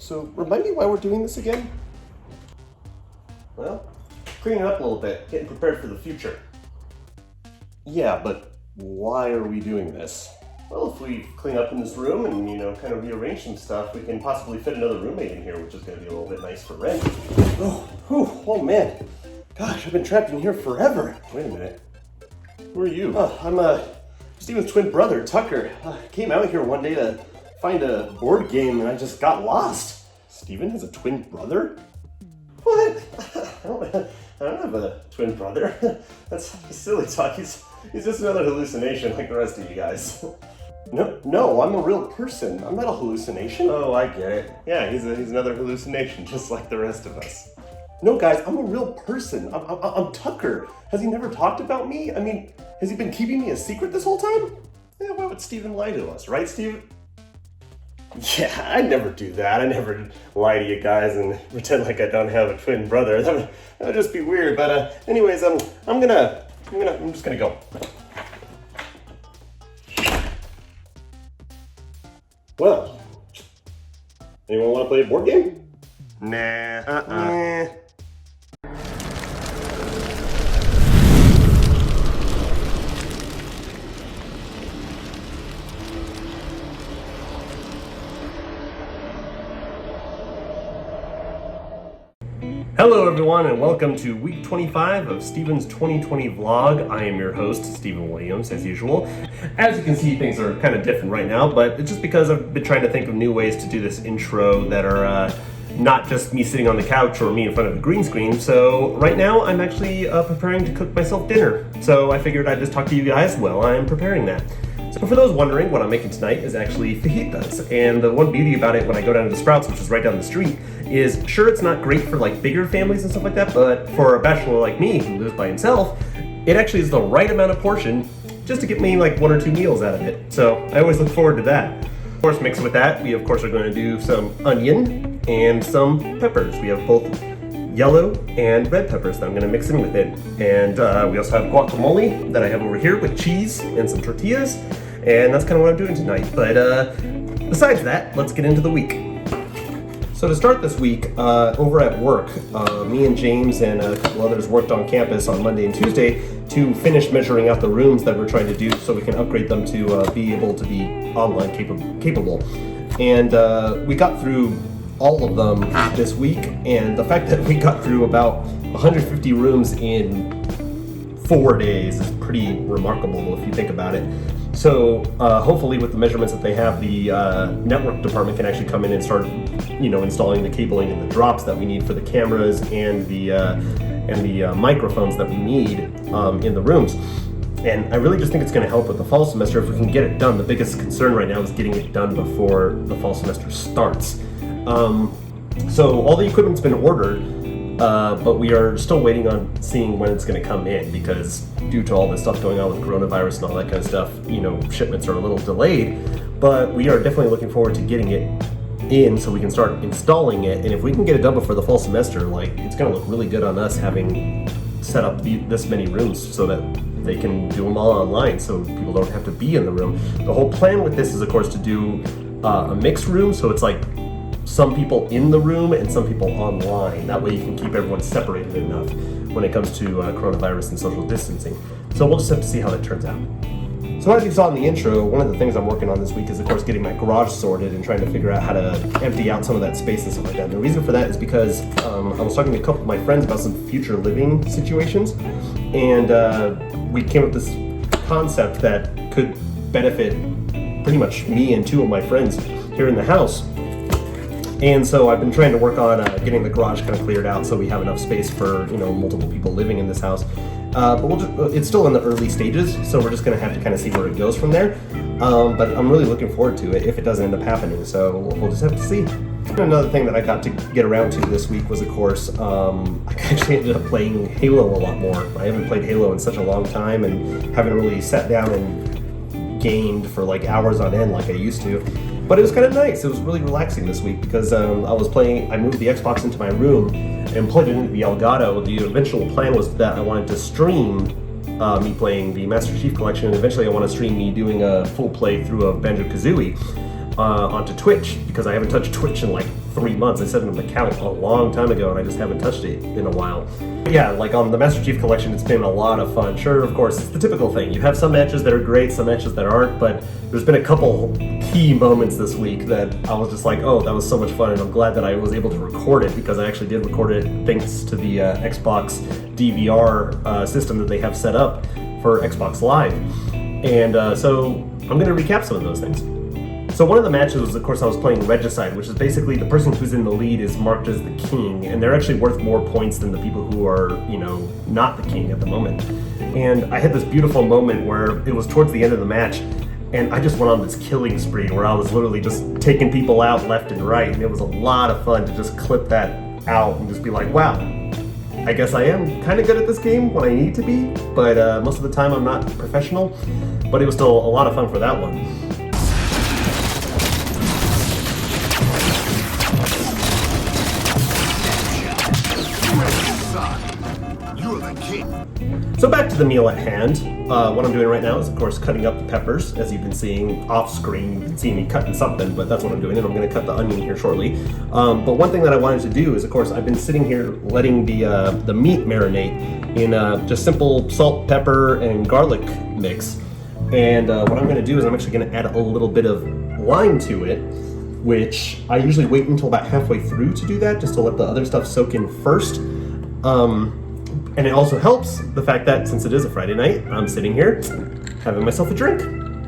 So, remind me why we're doing this again? Well, cleaning up a little bit, getting prepared for the future. Yeah, but why are we doing this? Well, if we clean up in this room and, kind of rearrange some stuff, we can possibly fit another roommate in here, which is going to be a little bit nice for rent. Oh man. Gosh, I've been trapped in here forever. Wait a minute. Who are you? I'm Steven's twin brother, Tucker. I came out here one day to find a board game and I just got lost. Steven has a twin brother? What? I don't have a twin brother. That's silly talk. He's just another hallucination like the rest of you guys. No, I'm a real person. I'm not a hallucination. Oh, I get it. Yeah, he's another hallucination, just like the rest of us. No, guys, I'm a real person. I'm Tucker. Has he never talked about me? I mean, has he been keeping me a secret this whole time? Yeah, why would Steven lie to us, right, Steven? Yeah, I never do that. I never lie to you guys and pretend like I don't have a twin brother. That would just be weird. But anyways, I'm just gonna go. Well, anyone want to play a board game? Nah. Hello everyone and welcome to week 25 of Steven's 2020 vlog. I am your host, Steven Williams, as usual. As you can see, things are kind of different right now, but it's just because I've been trying to think of new ways to do this intro that are not just me sitting on the couch or me in front of a green screen. So right now I'm actually preparing to cook myself dinner. So I figured I'd just talk to you guys while I'm preparing that. So for those wondering, what I'm making tonight is actually fajitas. And the one beauty about it when I go down to Sprouts, which is right down the street, is sure it's not great for like bigger families and stuff like that, but for a bachelor like me who lives by himself, it actually is the right amount of portion just to get me like 1 or 2 meals out of it. So I always look forward to that. Of course, mixed with that, we of course are going to do some onion and some peppers. We have both yellow and red peppers that I'm going to mix in with it. And we also have guacamole that I have over here with cheese and some tortillas. And that's kind of what I'm doing tonight. But besides that, let's get into the week. So to start this week, over at work, me and James and a couple others worked on campus on Monday and Tuesday to finish measuring out the rooms that we're trying to do so we can upgrade them to be able to be online capable. And we got through all of them this week, and the fact that we got through about 150 rooms in 4 days is pretty remarkable if you think about it. So hopefully with the measurements that they have, the network department can actually come in and start, installing the cabling and the drops that we need for the cameras and the microphones that we need in the rooms. And I really just think it's going to help with the fall semester if we can get it done. The biggest concern right now is getting it done before the fall semester starts. So all the equipment's been ordered, but we are still waiting on seeing when it's going to come in because due to all this stuff going on with coronavirus and all that kind of stuff, shipments are a little delayed. But we are definitely looking forward to getting it in so we can start installing it. And if we can get it done before the fall semester, it's going to look really good on us having set up this many rooms so that they can do them all online so people don't have to be in the room. The whole plan with this is, of course, to do a mixed room, so it's like some people in the room and some people online. That way you can keep everyone separated enough when it comes to coronavirus and social distancing. So we'll just have to see how that turns out. So as you saw in the intro, one of the things I'm working on this week is, of course, getting my garage sorted and trying to figure out how to empty out some of that space and stuff like that. And the reason for that is because I was talking to a couple of my friends about some future living situations, and we came up with this concept that could benefit pretty much me and 2 of my friends here in the house. And so I've been trying to work on getting the garage kind of cleared out so we have enough space for multiple people living in this house. But it's still in the early stages, so we're just going to have to kind of see where it goes from there. But I'm really looking forward to it if it does end up happening, so we'll just have to see. Another thing that I got to get around to this week was, of course, I actually ended up playing Halo a lot more. I haven't played Halo in such a long time and haven't really sat down and gamed for like hours on end like I used to. But it was kind of nice. It was really relaxing this week because I moved the Xbox into my room and plugged it into the Elgato. The eventual plan was that I wanted to stream me playing the Master Chief Collection, and eventually I want to stream me doing a full playthrough of Banjo-Kazooie onto Twitch, because I haven't touched Twitch in like 3 months. I set an account a long time ago and I just haven't touched it in a while. But yeah, like on the Master Chief Collection, it's been a lot of fun. Sure, of course, it's the typical thing. You have some matches that are great, some matches that aren't, but there's been a couple key moments this week that I was just like, oh, that was so much fun, and I'm glad that I was able to record it, because I actually did record it thanks to the Xbox DVR system that they have set up for Xbox Live. And so I'm going to recap some of those things. So one of the matches was, of course, I was playing Regicide, which is basically the person who's in the lead is marked as the king, and they're actually worth more points than the people who are, you know, not the king at the moment. And I had this beautiful moment where it was towards the end of the match, and I just went on this killing spree where I was literally just taking people out left and right, and it was a lot of fun to just clip that out and just be like, wow, I guess I am kind of good at this game when I need to be, but most of the time I'm not professional, but it was still a lot of fun for that one. So back to the meal at hand. What I'm doing right now is, of course, cutting up the peppers. As you've been seeing off screen, you've been seeing me cutting something, but that's what I'm doing, and I'm going to cut the onion here shortly. But one thing that I wanted to do is, of course, I've been sitting here letting the meat marinate in just simple salt, pepper, and garlic mix. And what I'm going to do is I'm actually going to add a little bit of lime to it, which I usually wait until about halfway through to do that, just to let the other stuff soak in first. And it also helps the fact that since it is a Friday night, I'm sitting here having myself a drink,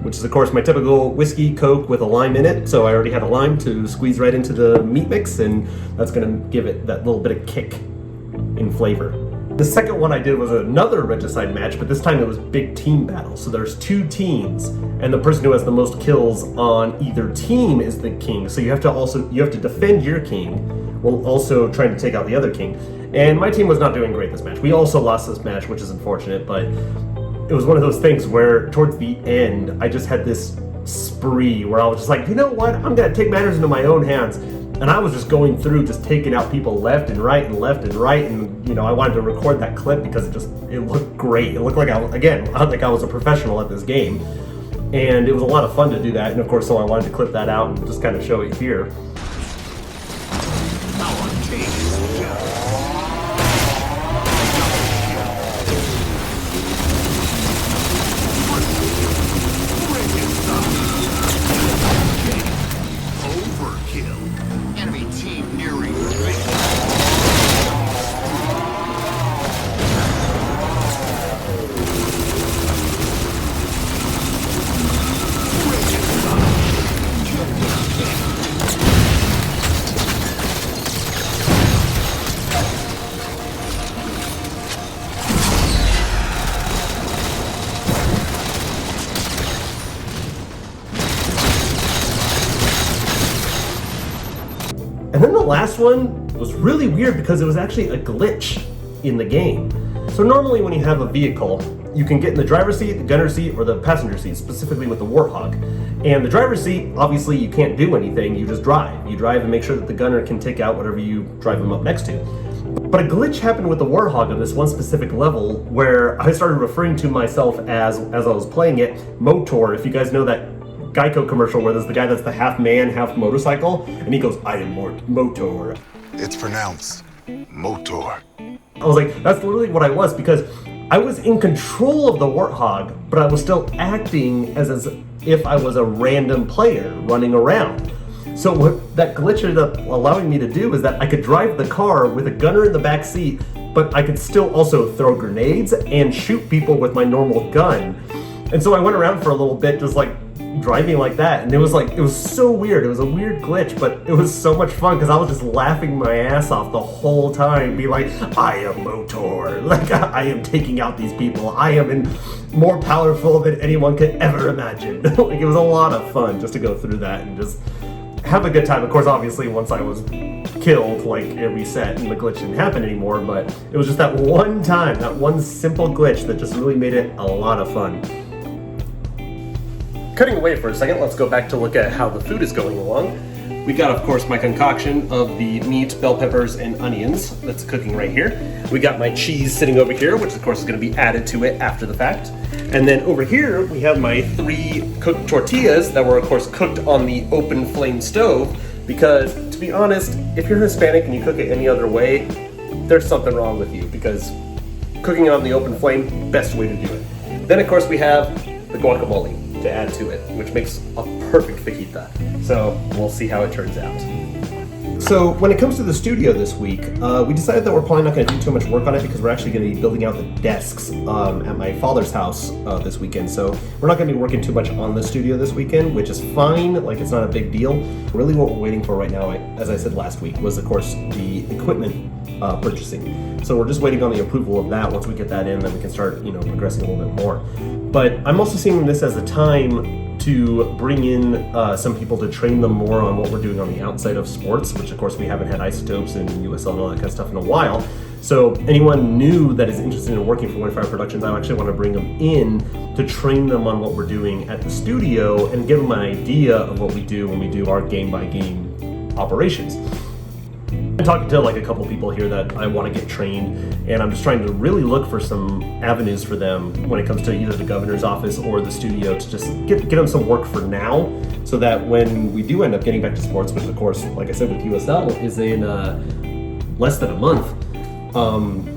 which is, of course, my typical whiskey, Coke with a lime in it. So I already had a lime to squeeze right into the meat mix, and that's going to give it that little bit of kick in flavor. The second one I did was another Regicide match, but this time it was big team battle. So there's 2 teams, and the person who has the most kills on either team is the king. So you have to defend your king while also trying to take out the other king. And my team was not doing great this match. We also lost this match, which is unfortunate, but it was one of those things where towards the end, I just had this spree where I was just like, you know what? I'm going to take matters into my own hands. And I was just going through, just taking out people left and right and left and right. And, you know, I wanted to record that clip because it looked great. It looked like I was a professional at this game. And it was a lot of fun to do that. And of course, so I wanted to clip that out and just kind of show it here. And then the last one was really weird because it was actually a glitch in the game. So normally when you have a vehicle, you can get in the driver's seat, the gunner seat, or the passenger seat, specifically with the Warthog. And the driver's seat, obviously you can't do anything, you just drive. You drive and make sure that the gunner can take out whatever you drive him up next to. But a glitch happened with the Warthog on this one specific level where I started referring to myself as I was playing it, Motor. If you guys know that Geico commercial where there's the guy that's the half man, half motorcycle, and he goes, I am Motor. It's pronounced Motor. I was like, that's literally what I was, because I was in control of the Warthog, but I was still acting as if I was a random player running around. So what that glitch ended up allowing me to do is that I could drive the car with a gunner in the back seat, but I could still also throw grenades and shoot people with my normal gun. And so I went around for a little bit just like driving like that, and it was so weird. It was a weird glitch, but it was so much fun because I was just laughing my ass off the whole time, be like, I am Motor, like I am taking out these people, I am more powerful than anyone could ever imagine. Like, it was a lot of fun just to go through that and just have a good time. Of course, obviously once I was killed, like, it reset and the glitch didn't happen anymore, but it was just that one time, that one simple glitch that just really made it a lot of fun. Cutting away for a second, let's go back to look at how the food is going along. We got, of course, my concoction of the meat, bell peppers, and onions that's cooking right here. We got my cheese sitting over here, which of course is going to be added to it after the fact. And then over here, we have my 3 cooked tortillas that were, of course, cooked on the open flame stove Because, to be honest, if you're Hispanic and you cook it any other way, there's something wrong with you, because cooking it on the open flame, best way to do it. Then, of course, we have the guacamole to add to it, which makes a perfect fajita. So we'll see how it turns out. So when it comes to the studio this week, we decided that we're probably not going to do too much work on it because we're actually going to be building out the desks at my father's house this weekend. So we're not going to be working too much on the studio this weekend, which is fine. Like, it's not a big deal. Really what we're waiting for right now, as I said last week, was of course the equipment purchasing. So we're just waiting on the approval of that. Once we get that in, then we can start, progressing a little bit more. But I'm also seeing this as a time to bring in some people to train them more on what we're doing on the outside of sports, which of course we haven't had Isotopes and USL and all that kind of stuff in a while. So anyone new that is interested in working for Windfire Productions, I actually want to bring them in to train them on what we're doing at the studio and give them an idea of what we do when we do our game-by-game operations. I'm talking to a couple people here that I want to get trained, and I'm just trying to really look for some avenues for them when it comes to either the governor's office or the studio to just get them some work for now, so that when we do end up getting back to sports, which of course, like I said, with USL is in less than a month,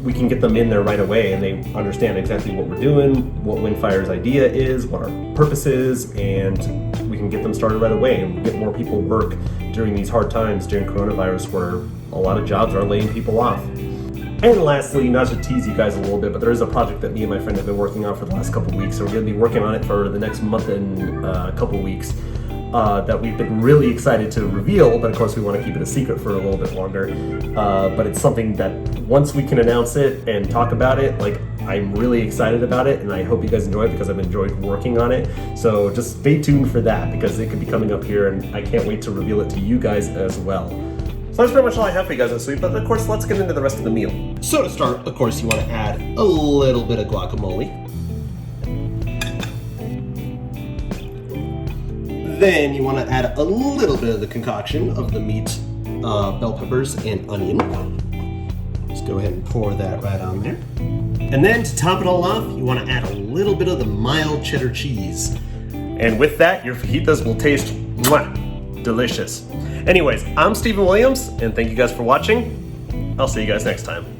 we can get them in there right away and they understand exactly what we're doing, what Windfire's idea is, what our purpose is, and we can get them started right away and get more people work during these hard times during coronavirus where a lot of jobs are laying people off. And lastly, not to tease you guys a little bit, but there is a project that me and my friend have been working on for the last couple weeks, so we're going to be working on it for the next month and a couple weeks. That we've been really excited to reveal, but of course we want to keep it a secret for a little bit longer. But it's something that once we can announce it and talk about it, I'm really excited about it, and I hope you guys enjoy it because I've enjoyed working on it. So just stay tuned for that because it could be coming up here, and I can't wait to reveal it to you guys as well. So that's pretty much all I have for you guys this week, but of course let's get into the rest of the meal. So to start, of course, you want to add a little bit of guacamole. Then you want to add a little bit of the concoction of the meat, bell peppers, and onion. Just go ahead and pour that right on there. And then to top it all off, you want to add a little bit of the mild cheddar cheese. And with that, your fajitas will taste delicious. Anyways, I'm Stephen Williams, and thank you guys for watching. I'll see you guys next time.